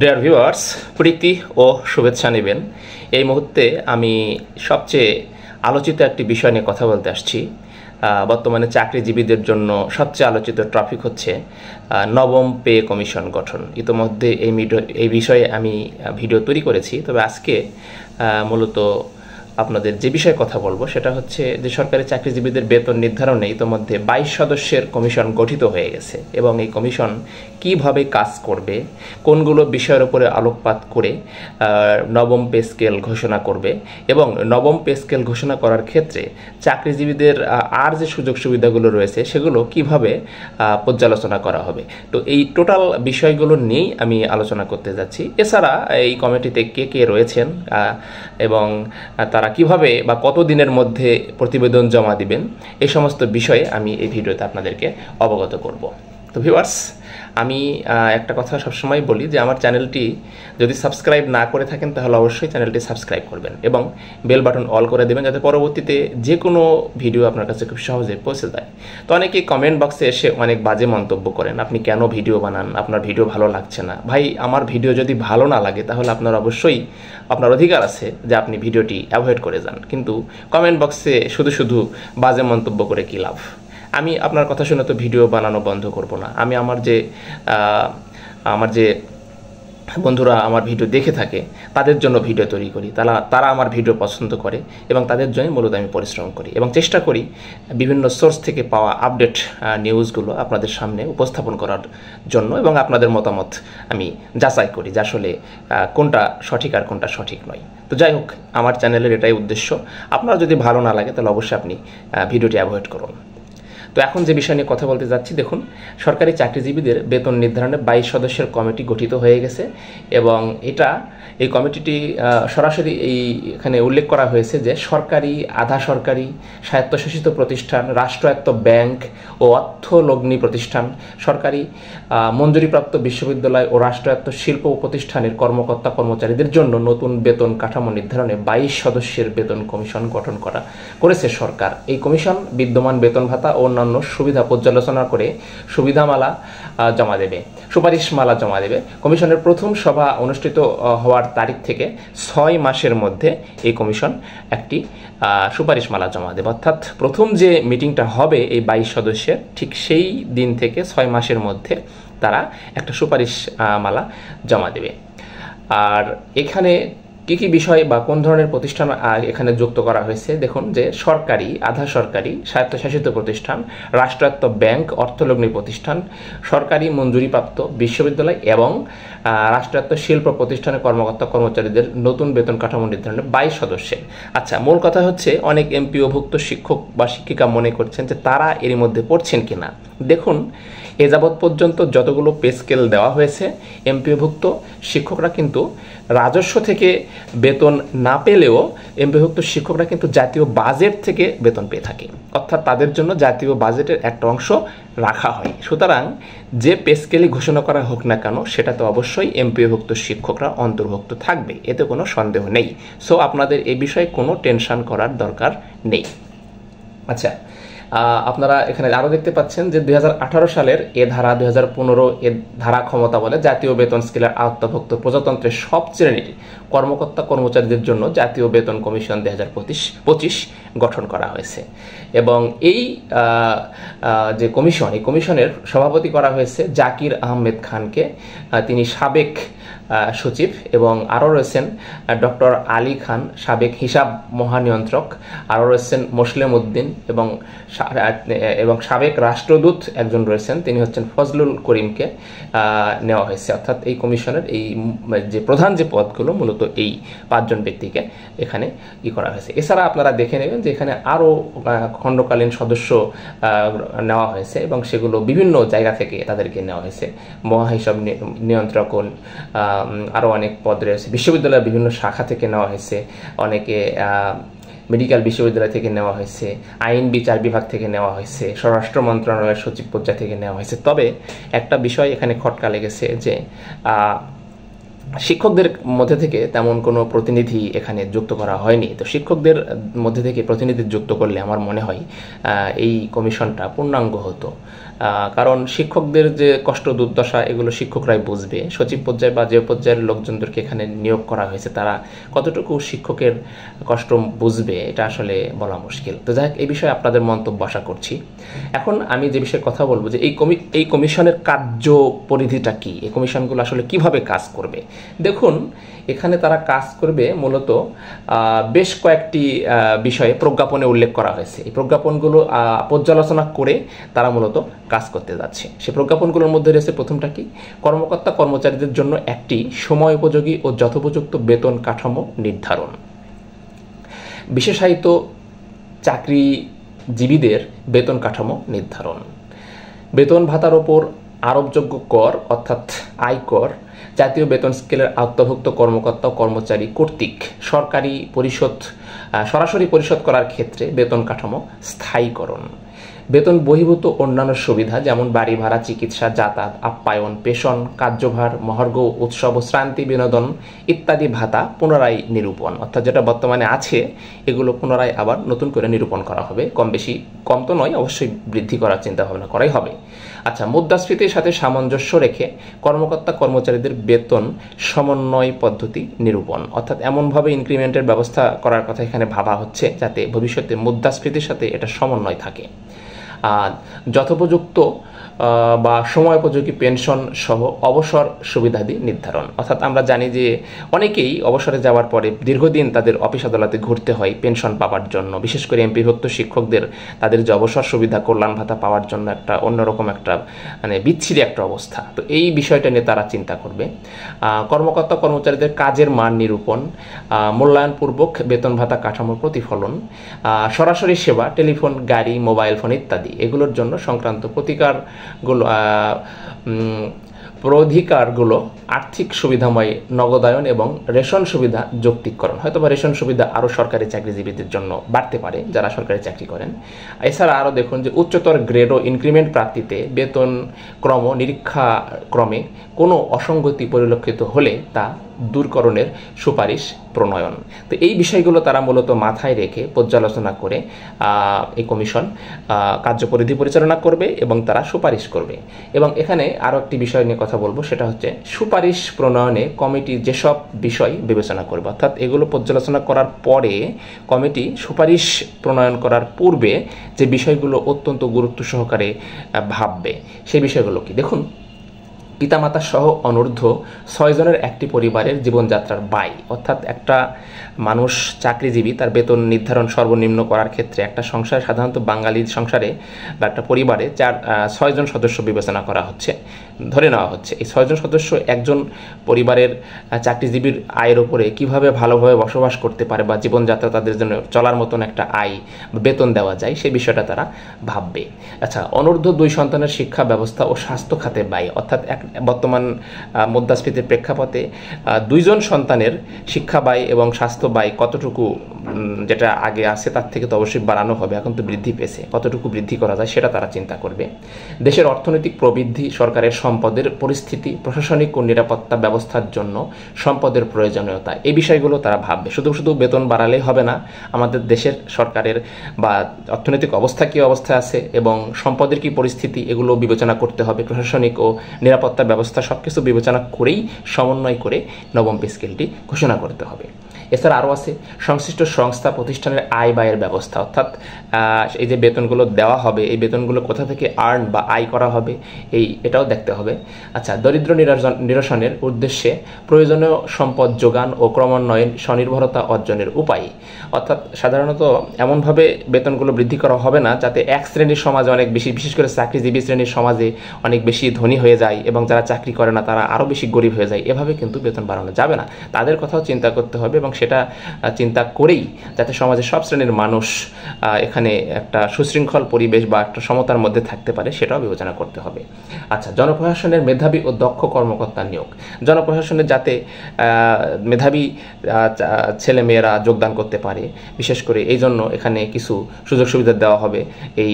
Dear viewers, প্রীতি ও শুভেচ্ছা নেবেন। এই মুহূর্তে আমি সবচেয়ে আলোচিত একটি বিষয় নিয়ে কথা বলতে আসছি। বর্তমানে চাকরিজীবীদের জন্য সবচেয়ে আলোচিত টপিক হচ্ছে নবম পে কমিশন গঠন। ইতোমধ্যে এই বিষয়ে আমি ভিডিও তৈরি করেছি, তবে আজকে মূলত আপনাদের যে বিষয়ে কথা বলবো সেটা হচ্ছে যে সরকারি চাকরিজীবীদের বেতন নির্ধারণে ইতোমধ্যে 22 সদস্যের কমিশন গঠিত হয়ে গেছে এবং এই কমিশন কিভাবে কাজ করবে, কোনগুলো বিষয়ের উপরে আলোকপাত করে নবম পে স্কেল ঘোষণা করবে এবং নবম পে স্কেল ঘোষণা করার ক্ষেত্রে চাকরিজীবীদের আর যে সুযোগ সুবিধাগুলো রয়েছে সেগুলো কিভাবে পর্যালোচনা করা হবে। তো এই টোটাল বিষয়গুলো নিয়েই আমি আলোচনা করতে যাচ্ছি। এছাড়া এই কমিটিতে কে কে রয়েছেন এবং তারা কিভাবে বা কত দিনের মধ্যে প্রতিবেদন জমা দিবেন, এই সমস্ত বিষয়ে আমি এই ভিডিওতে আপনাদেরকে অবগত করব। তো ভিউয়ার্স, আমি একটা কথা সবসময় বলি যে আমার চ্যানেলটি যদি সাবস্ক্রাইব না করে থাকেন তাহলে অবশ্যই চ্যানেলটি সাবস্ক্রাইব করবেন এবং বেল বাটন অল করে দেবেন, যাতে পরবর্তীতে যে কোনো ভিডিও আপনার কাছে খুব সহজে পৌঁছে যায়। তো অনেকেই কমেন্ট বক্সে এসে অনেক বাজে মন্তব্য করেন, আপনি কেন ভিডিও বানান, আপনার ভিডিও ভালো লাগছে না। ভাই, আমার ভিডিও যদি ভালো না লাগে তাহলে আপনার অবশ্যই আপনার অধিকার আছে যে আপনি ভিডিওটি অ্যাভয়েড করে যান, কিন্তু কমেন্ট বক্সে শুধু শুধু বাজে মন্তব্য করে কী লাভ। আমি আপনার কথা শুনে তো ভিডিও বানানো বন্ধ করব না। আমি আমার যে বন্ধুরা আমার ভিডিও দেখে থাকে তাদের জন্য ভিডিও তৈরি করি, তারা আমার ভিডিও পছন্দ করে এবং তাদের জন্য মূলত আমি পরিশ্রম করি এবং চেষ্টা করি বিভিন্ন সোর্স থেকে পাওয়া আপডেট নিউজগুলো আপনাদের সামনে উপস্থাপন করার জন্য এবং আপনাদের মতামত আমি যাচাই করি যে আসলে কোনটা সঠিক আর কোনটা সঠিক নয়। তো যাই হোক, আমার চ্যানেলের এটাই উদ্দেশ্য। আপনার যদি ভালো না লাগে তাহলে অবশ্যই আপনি ভিডিওটি অ্যাভয়েড করুন। তো এখন যে বিষয় নিয়ে কথা বলতে যাচ্ছি, দেখুন, সরকারি চাকরিজীবীদের বেতন নির্ধারণে 22 সদস্যের কমিটি গঠিত হয়ে গেছে এবং এই কমিটিটি সরাসরি এখানে উল্লেখ করা হয়েছে যে সরকারি, আধা সরকারি, স্বায়ত্তশাসিত প্রতিষ্ঠান, রাষ্ট্রায়ত্ত ব্যাংক ও অর্থলগ্নি প্রতিষ্ঠান, সরকারি মঞ্জুরিপ্রাপ্ত বিশ্ববিদ্যালয় ও রাষ্ট্রায়ত্ত শিল্প প্রতিষ্ঠানের কর্মকর্তা কর্মচারীদের জন্য নতুন বেতন কাঠামো নির্ধারণে 22 সদস্যের বেতন কমিশন গঠন করেছে সরকার। এই কমিশন বিদ্যমান বেতন ভাতা ও অন্যান্য সুবিধা পর্যালোচনা করে সুপারিশমালা জমা দেবে। কমিশনের প্রথম সভা অনুষ্ঠিত হওয়ার তারিখ থেকে 6 মাসের মধ্যে এই কমিশন একটি সুপারিশমালা জমা দেবে, অর্থাৎ প্রথম যে মিটিংটা হবে এই 22 সদস্যের ঠিক সেই দিন থেকে 6 মাসের মধ্যে তারা একটা সুপারিশমালা জমা দেবে। আর এখানে কী কী বিষয় বা কোন ধরনের প্রতিষ্ঠান এখানে যুক্ত করা হয়েছে, দেখুন, যে সরকারি, আধা সরকারি, স্বায়ত্তশাসিত প্রতিষ্ঠান, রাষ্ট্রায়ত্ত ব্যাংক, অর্থলগ্নি প্রতিষ্ঠান, সরকারি মঞ্জুরিপ্রাপ্ত বিশ্ববিদ্যালয় এবং রাষ্ট্রায়ত্ত শিল্প প্রতিষ্ঠানের কর্মকর্তা কর্মচারীদের নতুন বেতন কাঠামো নির্ধারণে 22 সদস্যের। আচ্ছা, মূল কথা হচ্ছে অনেক এমপিওভুক্ত শিক্ষক বা শিক্ষিকা মনে করছেন যে তারা এর মধ্যে পড়ছেন কিনা। দেখুন, এ যাবৎ পর্যন্ত যতগুলো পে স্কেল দেওয়া হয়েছে, এমপিওভুক্ত শিক্ষকরা কিন্তু রাজস্ব থেকে বেতন না পেলেও এমপিওভুক্ত শিক্ষকরা কিন্তু জাতীয় বাজেট থেকে বেতন পেয়ে থাকে, অর্থাৎ তাদের জন্য জাতীয় বাজেটের একটা অংশ রাখা হয়। সুতরাং যে পে স্কেলই ঘোষণা করা হোক না কেন সেটাতে অবশ্যই এমপিওভুক্ত শিক্ষকরা অন্তর্ভুক্ত থাকবে, এতে কোনো সন্দেহ নেই। সো আপনাদের এই বিষয়ে কোনো টেনশন করার দরকার নেই। আচ্ছা, আপনারা এখানে আরও দেখতে পাচ্ছেন যে 2018 সালের এ ধারা, 2015 এ ধারা ক্ষমতা বলে জাতীয় বেতন স্কেলের আওতাভুক্ত প্রজাতন্ত্রের সব শ্রেণীর কর্মকর্তা কর্মচারীদের জন্য জাতীয় বেতন কমিশন 2025 গঠন করা হয়েছে এবং এই যে কমিশন, এই কমিশনের সভাপতি করা হয়েছে জাকির আহমেদ খানকে, তিনি সাবেক সচিব, এবং আরও রয়েছেন ডক্টর আলী খান, সাবেক হিসাব মহানিয়ন্ত্রক, আরও রয়েছেন মোসলেম উদ্দিন এবং সাবেক রাষ্ট্রদূত একজন রয়েছেন, তিনি হচ্ছেন ফজলুল করিমকে নেওয়া হয়েছে। অর্থাৎ এই কমিশনের এই যে প্রধান যে পদগুলো মূলত এই 5 জন ব্যক্তিকে এখানে করা হয়েছে। এছাড়া আপনারা দেখে নেবেন যে এখানে আরও খণ্ডকালীন সদস্য নেওয়া হয়েছে এবং সেগুলো বিভিন্ন জায়গা থেকে তাদেরকে নেওয়া হয়েছে। মহাহিসাব নিয়ন্ত্রক, আরও অনেক পদ রয়েছে, বিশ্ববিদ্যালয়ের বিভিন্ন শাখা থেকে নেওয়া হয়েছে, অনেকে মেডিকেল বিশ্ববিদ্যালয় থেকে নেওয়া হয়েছে, আইন বিচার বিভাগ থেকে নেওয়া হয়েছে, স্বরাষ্ট্র মন্ত্রণালয়ের সচিব পর্যায় থেকে নেওয়া হয়েছে। তবে একটা বিষয় এখানে খটকা লেগেছে যে শিক্ষকদের মধ্যে থেকে তেমন কোনো প্রতিনিধি এখানে যুক্ত করা হয়নি। তো শিক্ষকদের মধ্যে থেকে প্রতিনিধি যুক্ত করলে আমার মনে হয় এই কমিশনটা পূর্ণাঙ্গ হতো। কারণ শিক্ষকদের যে কষ্ট দুর্দশা এগুলো শিক্ষকরাই বুঝবে। সচিব পর্যায়ে বা যে পর্যায়ের লোকজনদেরকে এখানে নিয়োগ করা হয়েছে তারা কতটুকু শিক্ষকের কষ্ট বুঝবে এটা আসলে বলা মুশকিল। তো যাই হোক, এই বিষয়ে আপনাদের মন্তব্য আশা করছি। এখন আমি যে বিষয়ে কথা বলবো যে এই কমিশনের কার্য পরিধিটা কি, এই কমিশনগুলো আসলে কিভাবে কাজ করবে। দেখুন, এখানে তারা কাজ করবে মূলত বেশ কয়েকটি বিষয়ে প্রজ্ঞাপনে উল্লেখ করা হয়েছে। এই প্রজ্ঞাপনগুলো পর্যালোচনা করে তারা মূলত কাজ করতে যাচ্ছে। সেই প্রজ্ঞাপনগুলোর মধ্যে রয়েছে প্রথমটা কি, কর্মকর্তা কর্মচারীদের জন্য একটি সময় উপযোগী ও যথোপযুক্ত বেতন কাঠামো নির্ধারণ, বিশেষায়িত চাকরিজীবীদের বেতন কাঠামো নির্ধারণ, বেতন ভাতার ওপর আরোপযোগ্য কর অর্থাৎ আয়কর জাতীয় বেতন স্কেলের আওতাভুক্ত কর্মকর্তা ও কর্মচারী কর্তৃক সরাসরি পরিশোধ করার ক্ষেত্রে বেতন কাঠামো স্থায়ীকরণ, বেতন বহির্ভূত অন্যান্য সুবিধা যেমন বাড়ি ভাড়া, চিকিৎসা, যাতায়াত, আপ্যায়ন, পেশন, কার্যভার, মহার্ঘ, উৎসব ও শ্রান্তি বিনোদন ইত্যাদি ভাতা পুনরায় নিরূপণ, অর্থাৎ যেটা বর্তমানে আছে এগুলো পুনরায় আবার নতুন করে নিরূপণ করা হবে। কম তো নয়, অবশ্যই বৃদ্ধি করার চিন্তা ভাবনা করাই হবে। আচ্ছা, মুদ্রাস্ফীতির সাথে সামঞ্জস্য রেখে কর্মকর্তা কর্মচারীদের বেতন সমন্বয় পদ্ধতি নিরূপণ, অর্থাৎ এমনভাবে ইনক্রিমেন্টের ব্যবস্থা করার কথা এখানে ভাবা হচ্ছে যাতে ভবিষ্যতে মুদ্রাস্ফীতির সাথে এটা সমন্বয় থাকে। যথোপযুক্ত বা সময়োপযোগী পেনশন সহ অবসর সুবিধাদি নির্ধারণ, অর্থাৎ আমরা জানি যে অনেকেই অবসরে যাওয়ার পরে দীর্ঘদিন তাদের অফিস আদালতে ঘুরতে হয় পেনশন পাওয়ার জন্য। বিশেষ করে এমপিভুক্ত শিক্ষকদের তাদের যে অবসর সুবিধা, কল্যাণ ভাতা পাওয়ার জন্য একটা অন্যরকম একটা বিচ্ছিরি একটা অবস্থা। তো এই বিষয়টা নিয়ে তারা চিন্তা করবে। কর্মকর্তা কর্মচারীদের কাজের মান নিরূপণ, মূল্যায়নপূর্বক বেতন ভাতা কাঠামোর প্রতিফলন, সরাসরি সেবা, টেলিফোন, গাড়ি, মোবাইল ফোন ইত্যাদি এগুলোর জন্য সংক্রান্ত প্রধিকারগুলো আর্থিক সুবিধাময় নগদায়ন এবং রেশন সুবিধা যৌক্তিকরণ। হয়তো বা রেশন সুবিধা আরও সরকারি চাকরিজীবীদের জন্য বাড়তে পারে যারা সরকারি চাকরি করেন। এছাড়া আরও দেখুন যে উচ্চতর গ্রেড ও ইনক্রিমেন্ট প্রাপ্তিতে বেতন নিরীক্ষা ক্রমে কোনো অসঙ্গতি পরিলক্ষিত হলে তা দূরকরণের সুপারিশ প্রণয়ন। তো এই বিষয়গুলো তারা মূলত মাথায় রেখে পর্যালোচনা করে এই কমিশন কার্যপরিধি পরিচালনা করবে এবং তারা সুপারিশ করবে। এবং এখানে আরও একটি বিষয় নিয়ে কথা বলবো, সেটা হচ্ছে সুপারিশ প্রণয়নে কমিটি যেসব বিষয় বিবেচনা করবে, অর্থাৎ এগুলো পর্যালোচনা করার পরে কমিটি সুপারিশ প্রণয়ন করার পূর্বে যে বিষয়গুলো অত্যন্ত গুরুত্ব সহকারে ভাববে সেই বিষয়গুলো কি দেখুন। পিতামাতা সহ অনূর্ধ্ব 6 জনের একটি পরিবারের জীবনযাত্রার ব্যয়, অর্থাৎ একটা মানুষ চাকরিজীবী তার বেতন নির্ধারণ সর্বনিম্ন করার ক্ষেত্রে একটা সংসারে, সাধারণত বাঙালি সংসারে বা একটা পরিবারে 6 জন সদস্য বিবেচনা করা হচ্ছে, ধরে নেওয়া হচ্ছে। এই 6 জন সদস্য একজন পরিবারের চাকরিজীবীর আয়ের উপরে কিভাবে ভালোভাবে বসবাস করতে পারে বা জীবনযাত্রা তাদের জন্য চলার মতন একটা আয় বা বেতন দেওয়া যায় সেই বিষয়টা তারা ভাববে। আচ্ছা, অনূর্ধ্ব 2 সন্তানের শিক্ষা ব্যবস্থা ও স্বাস্থ্য খাতে ব্যয়, অর্থাৎ বর্তমান মুদ্রাস্ফীতির প্রেক্ষাপটে 2 জন সন্তানের শিক্ষা ব্যয় এবং স্বাস্থ্য ব্যয় কতটুকু, যেটা আগে আছে তার থেকে তো অবশ্যই বাড়ানো হবে, এখন তো বৃদ্ধি পেয়েছে, কতটুকু বৃদ্ধি করা যায় সেটা তারা চিন্তা করবে। দেশের অর্থনৈতিক প্রবৃদ্ধি, সরকারের সম্পদের পরিস্থিতি, প্রশাসনিক ও নিরাপত্তা ব্যবস্থার জন্য সম্পদের প্রয়োজনীয়তা, এই বিষয়গুলো তারা ভাববে। শুধু বেতন বাড়ালেই হবে না, আমাদের দেশের সরকারের বা অর্থনৈতিক অবস্থা কী অবস্থা আছে এবং সম্পদের কী পরিস্থিতি এগুলো বিবেচনা করতে হবে। প্রশাসনিক ও নিরাপত্তা ব্যবস্থা সবকিছু বিবেচনা করেই সমন্বয় করে নবম পে স্কেলটি ঘোষণা করতে হবে। এছাড়া আরও আছে সংশ্লিষ্ট সংস্থা প্রতিষ্ঠানের আয় ব্যয়ের ব্যবস্থা, অর্থাৎ এই যে বেতনগুলো দেওয়া হবে এই বেতনগুলো কোথা থেকে আর্ন বা আয় করা হবে এটাও দেখতে হবে। আচ্ছা, দরিদ্র নিরসনের উদ্দেশ্যে প্রয়োজনীয় সম্পদ যোগান ও ক্রমান্বয়ে স্বনির্ভরতা অর্জনের উপায়, অর্থাৎ সাধারণত এমনভাবে বেতনগুলো বৃদ্ধি করা হবে না যাতে এক শ্রেণীর সমাজে অনেক বেশি, বিশেষ করে চাকরিজীবী শ্রেণীর সমাজে অনেক বেশি ধনী হয়ে যায় এবং যারা চাকরি করে না তারা আরও বেশি গরিব হয়ে যায়। এভাবে কিন্তু বেতন বাড়ানো যাবে না, তাদের কথাও চিন্তা করতে হবে এবং সেটা চিন্তা করেই যাতে সমাজের সব শ্রেণীর মানুষ এখানে একটা সুশৃঙ্খল পরিবেশ বা একটা সমতার মধ্যে থাকতে পারে সেটাও বিবেচনা করতে হবে। আচ্ছা, জনপ্রশাসনের মেধাবী ও দক্ষ কর্মকর্তা নিয়োগ, জনপ্রশাসনে যাতে মেধাবী ছেলেমেয়েরা যোগদান করতে পারে, বিশেষ করে এই জন্য এখানে কিছু সুযোগ সুবিধা দেওয়া হবে এই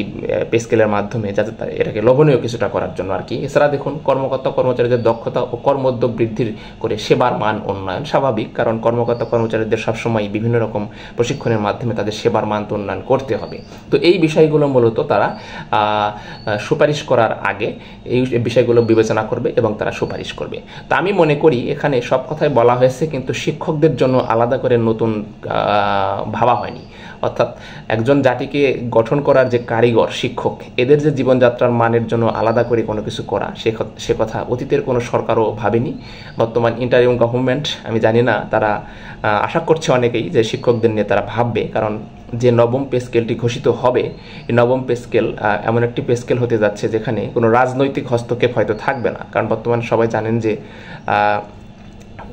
পে স্কেলের মাধ্যমে, যাতে এটাকে লোভনীয় কিছুটা করার জন্য আর কি। এছাড়া দেখুন কর্মকর্তা কর্মচারীদের দক্ষতা ও কর্মোদ্যোগ বৃদ্ধির করে সেবার মান উন্নয়ন, স্বাভাবিক, কারণ কর্মকর্তা কর্মচারী কর্মচারীদের সবসময় বিভিন্ন রকম প্রশিক্ষণের মাধ্যমে তাদের সেবার মান উন্নয়ন করতে হবে। তো এই বিষয়গুলো মূলত তারা সুপারিশ করার আগে এই বিষয়গুলো বিবেচনা করবে এবং তারা সুপারিশ করবে। তা আমি মনে করি এখানে সব কথাই বলা হয়েছে, কিন্তু শিক্ষকদের জন্য আলাদা করে নতুন ভাবা হয়নি। অর্থাৎ একজন জাতিকে গঠন করার যে কারিগর শিক্ষক, এদের যে জীবনযাত্রার মানের জন্য আলাদা করে কোনো কিছু করা, সে কথা অতীতের কোনো সরকারও ভাবেনি। বর্তমান ইন্টারিম গভর্নমেন্ট, আমি জানি না, তারা আশা করছে অনেকেই যে শিক্ষকদের নিয়ে তারা ভাববে, কারণ যে নবম পে স্কেলটি ঘোষিত হবে, এই নবম পে স্কেল এমন একটি পে স্কেল হতে যাচ্ছে যেখানে কোনো রাজনৈতিক হস্তক্ষেপ হয়তো থাকবে না। কারণ বর্তমানে সবাই জানেন যে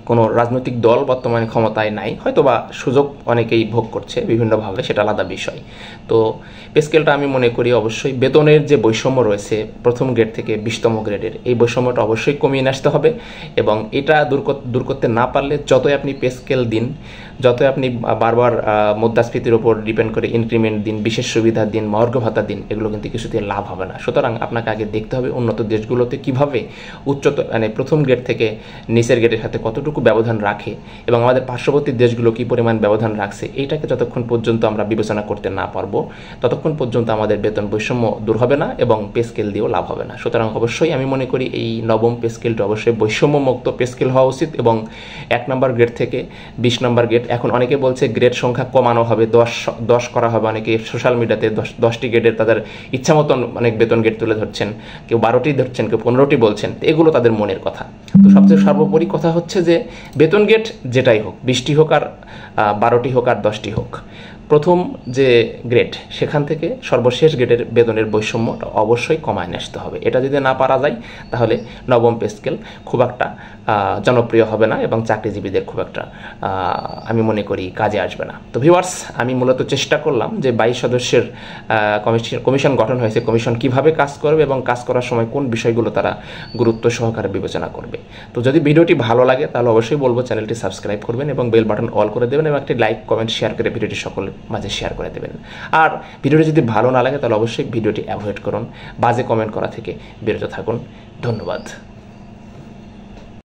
কোনো রাজনৈতিক দল বর্তমানে ক্ষমতায় নাই, হয়তো বা সুযোগ অনেকেই ভোগ করছে বিভিন্নভাবে, সেটা আলাদা বিষয়। তো পে স্কেলটা আমি মনে করি অবশ্যই বেতনের যে বৈষম্য রয়েছে প্রথম গ্রেড থেকে 20তম গ্রেডের, এই বৈষম্যটা অবশ্যই কমিয়ে আসতে হবে। এবং এটা দূর করতে না পারলে যতই আপনি পে স্কেল দিন, যতই আপনি বারবার মুদ্রাস্ফীতির উপর ডিপেন্ড করে ইনক্রিমেন্ট দিন, বিশেষ সুবিধা দিন, মহার্ঘ ভাতা দিন, এগুলো কিন্তু কিছুতে লাভ হবে না। সুতরাং আপনাকে আগে দেখতে হবে উন্নত দেশগুলোতে কীভাবে মানে প্রথম গ্রেড থেকে নিচের গ্রেডের সাথে কতটুকু ব্যবধান রাখে এবং আমাদের পার্শ্ববর্তী দেশগুলো কী পরিমাণ ব্যবধান রাখছে, এইটাকে যতক্ষণ পর্যন্ত আমরা বিবেচনা করতে না পারবো ততক্ষণ পর্যন্ত আমাদের বেতন বৈষম্য দূর হবে না এবং পে স্কেল দিয়েও লাভ হবে না। সুতরাং অবশ্যই আমি মনে করি এই নবম পে স্কেলটা অবশ্যই বৈষম্যমুক্ত পে স্কেল হওয়া উচিত এবং 1 নম্বর গ্রেড থেকে 20 নম্বর গ্রেড, এখন অনেকে বলছে গ্রেড সংখ্যা কমানো হবে, 10 করা হবে। অনেকে সোশ্যাল মিডিয়াতে 10টি গ্রেডের তাদের ইচ্ছা মতন অনেক বেতন গ্রেড তুলে ধরছেন, কেউ 12টি ধরছেন, কেউ 15টি বলছেন। এগুলো তাদের মনের কথা। তো সবচেয়ে সর্বোপরি কথা হচ্ছে যে বেতন গ্রেড যেটাই হোক, 20টি হোক আর 12টি হোক আর 10টি হোক, প্রথম যে গ্রেড সেখান থেকে সর্বশেষ গ্রেডের বেতনের বৈষম্যটা অবশ্যই কমায় নিয়ে আসতে হবে। এটা যদি না পারা যায় তাহলে নবম পে স্কেল খুব একটা জনপ্রিয় হবে না এবং চাকরিজীবীদের খুব একটা আমি মনে করি কাজে আসবে না। তো ভিউয়ার্স, আমি মূলত চেষ্টা করলাম যে 22 সদস্যের কমিশন গঠন হয়েছে, কমিশন কিভাবে কাজ করবে এবং কাজ করার সময় কোন বিষয়গুলো তারা গুরুত্ব সহকারে বিবেচনা করবে। তো যদি ভিডিওটি ভালো লাগে তাহলে অবশ্যই বলবো চ্যানেলটি সাবস্ক্রাইব করবেন এবং বেল বাটন অল করে দেবেন এবং একটি লাইক, কমেন্ট, শেয়ার করে ভিডিওটি সকলের মাঝে শেয়ার করে দেবেন। আর ভিডিওটি যদি ভালো না লাগে তাহলে অবশ্যই ভিডিওটি অ্যাভয়েড করুন, বাজে কমেন্ট করা থেকে বিরত থাকুন। ধন্যবাদ।